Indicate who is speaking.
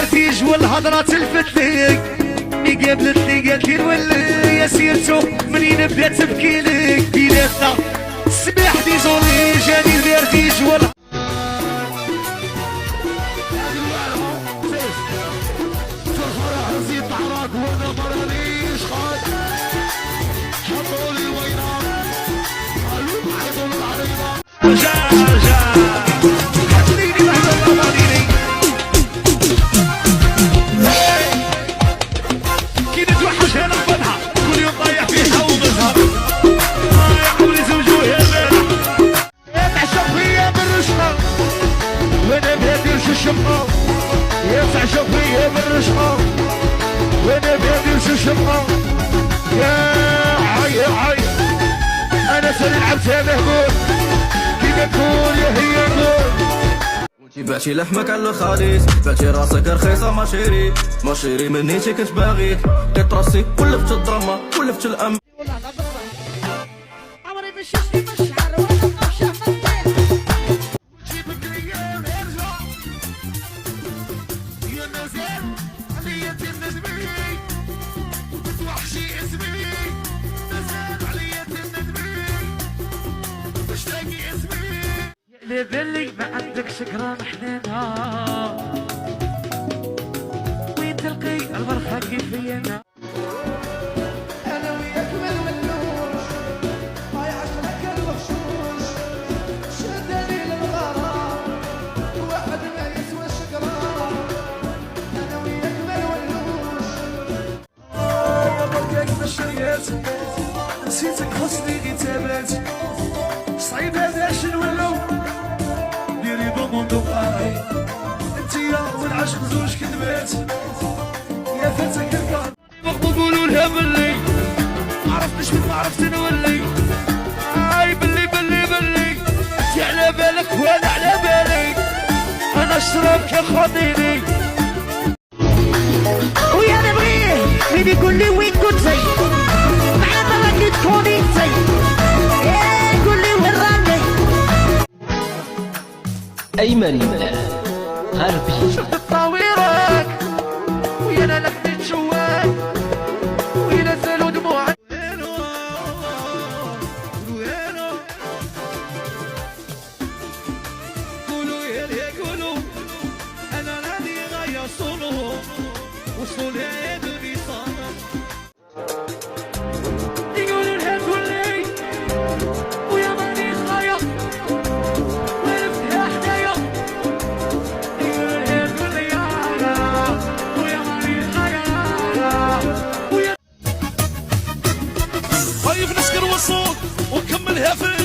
Speaker 1: الفرتيج والهضرة تلفتلك مي قابلتني قالت لي نولي يا سيرتو منين بدات تبكي لك بيناتنا السماح ديزولي جاني الفرتيج والهضرة يتعشق فيا بالرشقة وانا بيدي وش الشقة يا عي انا سنة لعبتها مهبول كيما تقول يا هي نقول
Speaker 2: بعتي لحمك على الخالص بعتي راسك رخيصة ما شيري منيتي كنت باغيك لقيت راسي ولفت الدراما ولفت الأم
Speaker 1: لبلي ما عندك شكرا حنينة وين تلقي الفرحة كيفينا
Speaker 3: أنا وياك ما نولوش ما يعجبك المغشوش شدني للغرام واحد ما يسوى الشكران أنا وياك ما نولوش
Speaker 1: يا بركاك بالشريات نسيتك حسني غي تابات صعيب هذا شنولو ديري بوموندو باغي انتيا والعشق زوج كذبات يا فتاك الكار قولوا لها بلي عرفتش ما عرفت نولي اي بلي انتي على بالك وانا على بالي انا اشربك يا خاطيني
Speaker 4: ويا نبغيه مين يقول لي وين كنت زي مع مرة تكوني زي قول لي وين راني
Speaker 5: أيمن غربي
Speaker 1: شفت الطويرك ويا انا لفت شواك ويا نزلوا دموعك قولوا يا قولوا انا راني غاية صولو وصول يا دوني صار يقولوا لها تولي ويا ماني غاية ولفت يا حنايا يقولوا لها تولي ويا ماني غاية ويا طيب نسكر والصوت ونكملها في